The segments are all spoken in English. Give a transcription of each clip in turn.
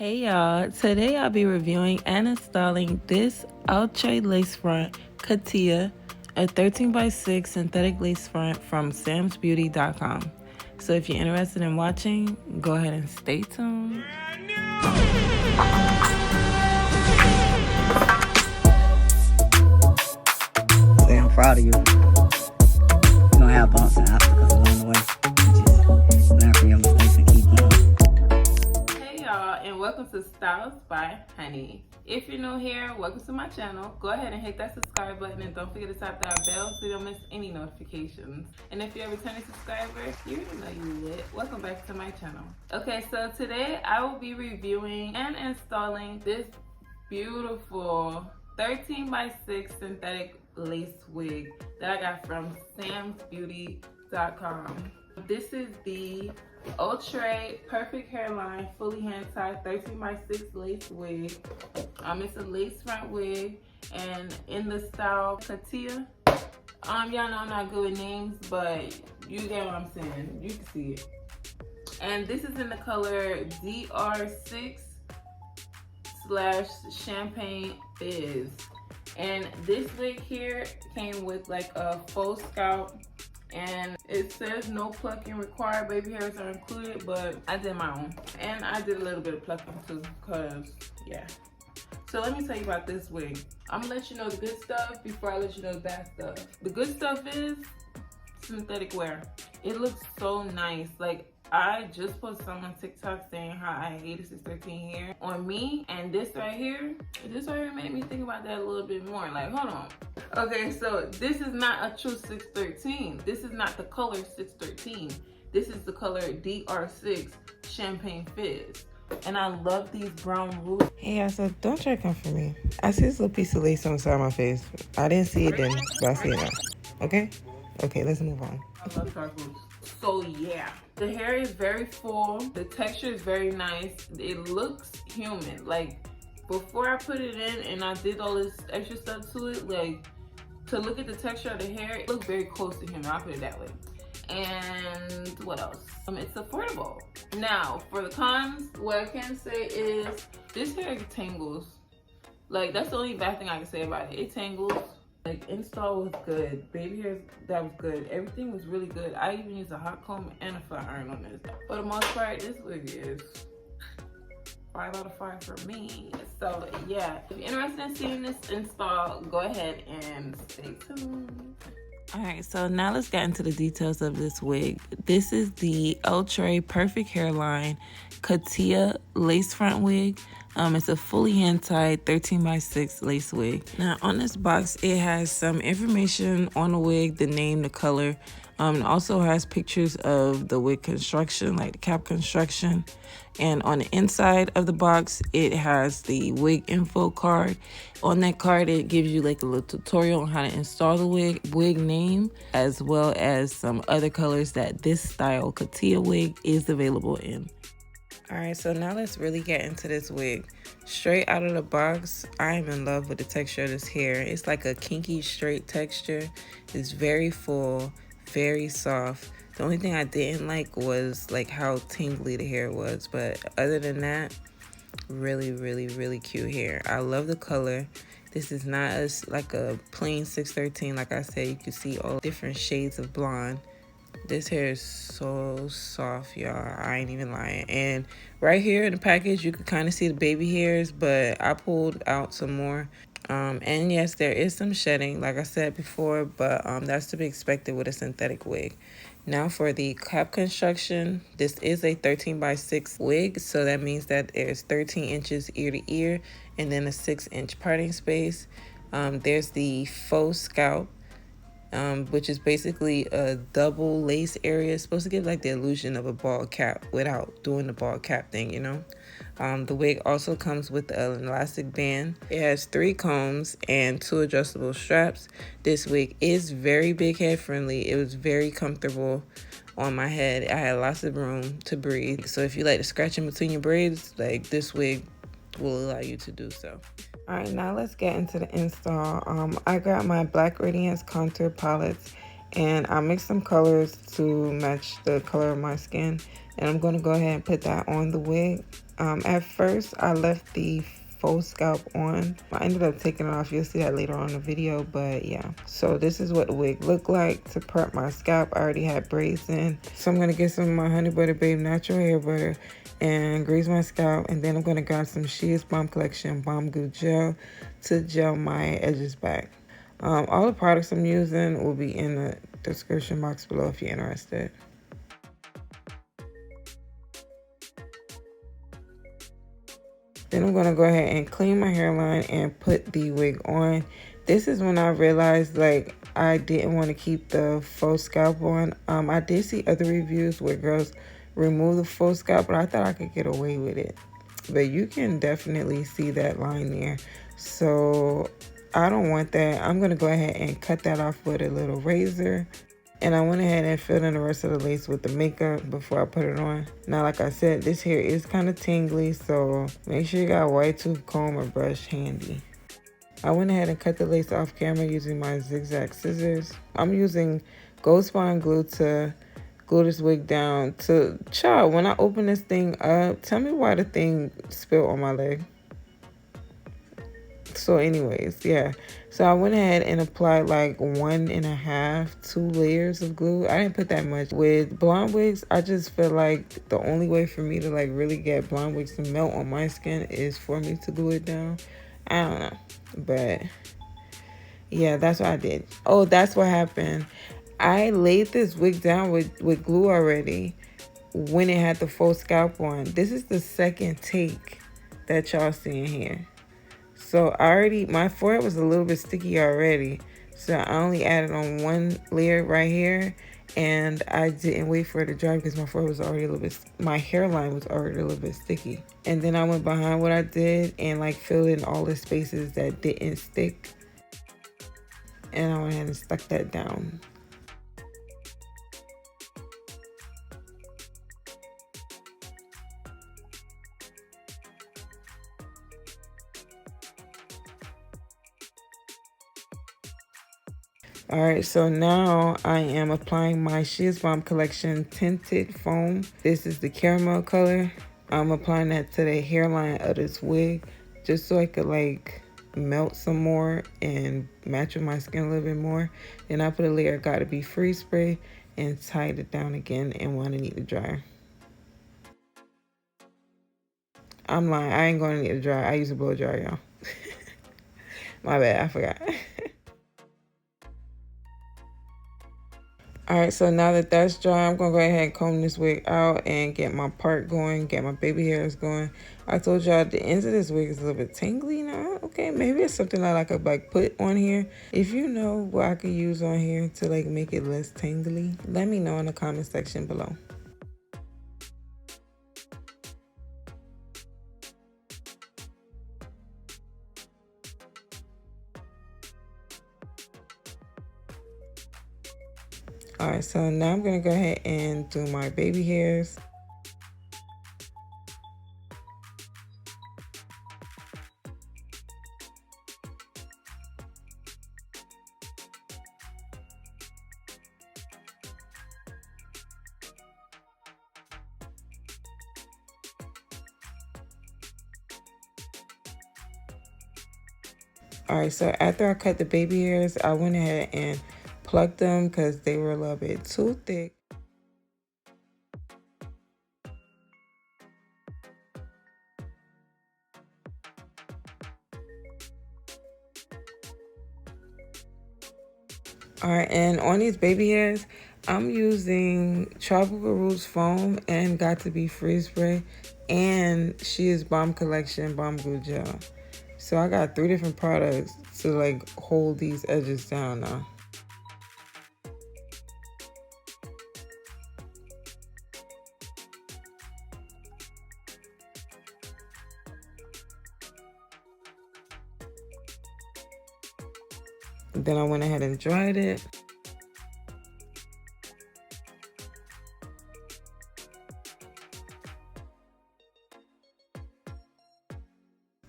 Hey y'all, today I'll be reviewing and installing this Outre lace front Katya, a 13x6 synthetic lace front from Samsbeauty.com. So if you're interested in watching, go ahead and stay tuned. Say I'm proud of you. You're gonna have bumps and obstacles along the way. Just learn from your mistakes and keep going. Hey y'all, and welcome to Styles by Honey. If you're new here, welcome to my channel. Go ahead and hit that subscribe button and don't forget to tap that bell so you don't miss any notifications. And if you're a returning subscriber, you already know you lit. Welcome back to my channel. Okay, so today I will be reviewing and installing this beautiful 13x6 synthetic lace wig that I got from Samsbeauty.com. This is the Outre Perfect Hairline Fully Hand Tied 13x6 lace wig. It's a lace front wig and in the style Katya. Y'all know I'm not good with names, but you get what I'm saying. You can see it. And this is in the color DR6/Champagne Fizz. And this wig here came with like a faux scalp, and it says no plucking required, baby hairs are included, but I did my own. And I did a little bit of plucking too, cause yeah. So let me tell you about this wig. I'm gonna let you know the good stuff before I let you know the bad stuff. The good stuff is synthetic wear. It looks so nice. Like, I just put some on TikTok saying how I hated 613 hair on me, and this right here made me think about that a little bit more. Like, hold on. Okay, so this is not a true 613. This is not the color 613. This is the color DR6 Champagne Fizz. And I love these brown roots. Hey, I said, don't try to come for me. I see this little piece of lace on the side of my face. I didn't see it then, but I see it now. Okay? Okay, let's move on. I love dark roots. So yeah, the hair is very full. The texture is very nice. It looks human. Like, before I put it in and I did all this extra stuff to it, like, to look at the texture of the hair, it looked very close to human. I'll put it that way. And what else? It's affordable. Now, for the cons, what I can say is this hair tangles. Like, that's the only bad thing I can say about it. It tangles. Like, install was good. Baby hairs, that was good. Everything was really good. I even used a hot comb and a flat iron on this. For the most part, this wig is 5 out of 5 for me. So yeah, if you're interested in seeing this install, go ahead and stay tuned. Alright, so now let's get into the details of this wig. This is the Outre Perfect Hairline Katya lace front wig. It's a fully hand-tied 13x6 lace wig. Now on this box, it has some information on the wig, the name, the color. It also has pictures of the wig construction, like the cap construction. And on the inside of the box, it has the wig info card. On that card, it gives you like a little tutorial on how to install the wig name, as well as some other colors that this style Katya wig is available in. Alright, so now let's really get into this wig. Straight out of the box, I am in love with the texture of this hair. It's like a kinky straight texture. It's very full, very soft. The only thing I didn't like was like how tingly the hair was, but other than that, really, really, really cute hair. I love the color. This is not like a plain 613. Like I said, you can see all different shades of blonde. This hair is so soft, y'all. I ain't even lying. And right here in the package, you can kind of see the baby hairs, but I pulled out some more. And yes, there is some shedding, like I said before, but that's to be expected with a synthetic wig. Now for the cap construction, this is a 13x6 wig, so that means that there's 13 inches ear to ear and then a 6-inch parting space. There's the faux scalp, which is basically a double lace area. It's supposed to give like the illusion of a bald cap without doing the bald cap thing, you know. The wig also comes with an elastic band. It has 3 combs and 2 adjustable straps. This wig is very big head friendly. It was very comfortable on my head. I had lots of room to breathe. So if you like to scratch in between your braids, like, this wig will allow you to do so. Alright, now let's get into the install. I got my Black Radiance contour palettes And I mixed some colors to match the color of my skin, and I'm going to go ahead and put that on the wig. At first I left the faux scalp on. I ended up taking it off. You'll see that later on in the video, but yeah. So this is what the wig looked like to prep my scalp. I already had braids in, so I'm going to get some of my Honey Butter Babe natural hair butter and grease my scalp, and then I'm going to grab some She's Balm Collection Balm Goo Gel to gel my edges back. All the products I'm using will be in the description box below if you're interested. Then I'm going to go ahead and clean my hairline and put the wig on. This is when I realized like I didn't want to keep the faux scalp on. I did see other reviews where girls remove the faux scalp, but I thought I could get away with it. But you can definitely see that line there. So I don't want that. I'm going to go ahead and cut that off with a little razor. And I went ahead and filled in the rest of the lace with the makeup before I put it on. Now, like I said, this hair is kind of tingly, so make sure you got a white tooth comb or brush handy. I went ahead and cut the lace off camera using my zigzag scissors. I'm using gold spine glue to glue this wig down. Child, when I open this thing up, tell me why the thing spilled on my leg. So anyways, yeah, so I went ahead and applied like 1.5, 2 layers of glue. I didn't put that much. With blonde wigs, I just feel like the only way for me to like really get blonde wigs to melt on my skin is for me to glue it down. I don't know, but yeah, that's what I did. Oh, that's what happened. I laid this wig down with glue already when it had the faux scalp on. This is the second take that y'all seeing here. So my forehead was a little bit sticky already. So I only added on 1 layer right here. And I didn't wait for it to dry because my forehead was already my hairline was already a little bit sticky. And then I went behind what I did and like filled in all the spaces that didn't stick. And I went ahead and stuck that down. Alright, so now I am applying my She's Balm Collection Tinted Foam. This is the caramel color. I'm applying that to the hairline of this wig just so I could like melt some more and match with my skin a little bit more. Then I put a layer of Gotta Be Free spray and tied it down again and want to need the dryer. I'm lying, I ain't going to need a dryer. I use a blow dryer, y'all. My bad, I forgot. Alright, so now that that's dry, I'm going to go ahead and comb this wig out and get my part going, get my baby hairs going. I told y'all the ends of this wig is a little bit tingly now. Okay, maybe it's something that I could like put on here. If you know what I could use on here to like make it less tingly, let me know in the comment section below. Alright, so now I'm going to go ahead and do my baby hairs. Alright, so after I cut the baby hairs, I went ahead and plucked them because they were a little bit too thick. Alright, and on these baby hairs, I'm using Tropical Roots foam and Got to Be Free spray and She's Balm Collection Balm Goo Gel. So I got 3 different products to like hold these edges down now. Then I went ahead and dried it.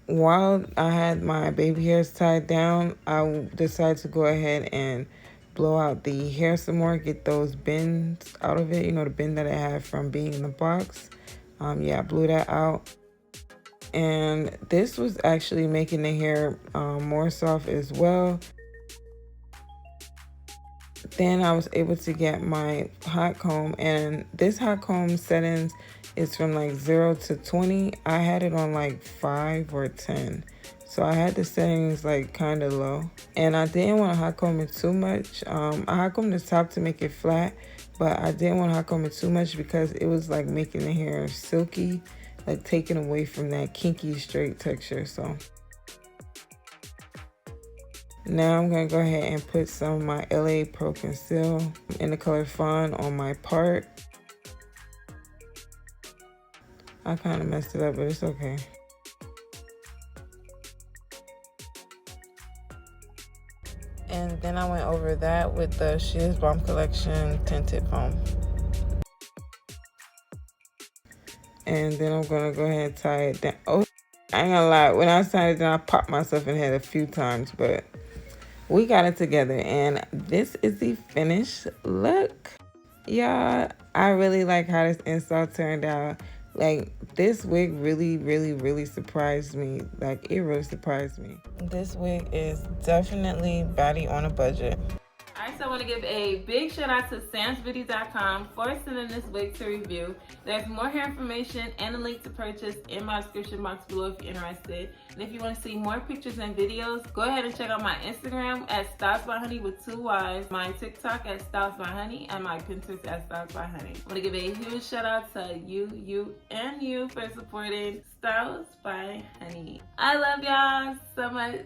While I had my baby hairs tied down, I decided to go ahead and blow out the hair some more, get those bends out of it, you know, the bend that I had from being in the box. Yeah, I blew that out. And this was actually making the hair more soft as well. Then I was able to get my hot comb, and this hot comb settings is from like 0 to 20. I had it on like 5 or 10. So I had the settings like kind of low. And I didn't want to hot comb it too much. I hot combed the top to make it flat, but I didn't want to hot comb it too much because it was like making the hair silky, like taking away from that kinky straight texture. So now I'm going to go ahead and put some of my LA Pro Conceal in the color Fawn on my part. I kind of messed it up, but it's okay. And then I went over that with the Shears Balm Collection Tinted Foam. And then I'm going to go ahead and tie it down. Oh, I ain't gonna lie. When I tied it down, I popped myself in the head a few times, but we got it together, and this is the finished look. Y'all, I really like how this install turned out. Like, this wig really surprised me. Like, it really surprised me. This wig is definitely baddie on a budget. Alright, so I want to give a big shout out to Samsbeauty.com for sending this wig to review. There's more hair information and a link to purchase in my description box below if you're interested. And if you want to see more pictures and videos, go ahead and check out my Instagram at StylesByHoney with 2 Y's, my TikTok at StylesByHoney, and my Pinterest at StylesByHoney. I want to give a huge shout out to you for supporting Styles by Honey. I love y'all so much.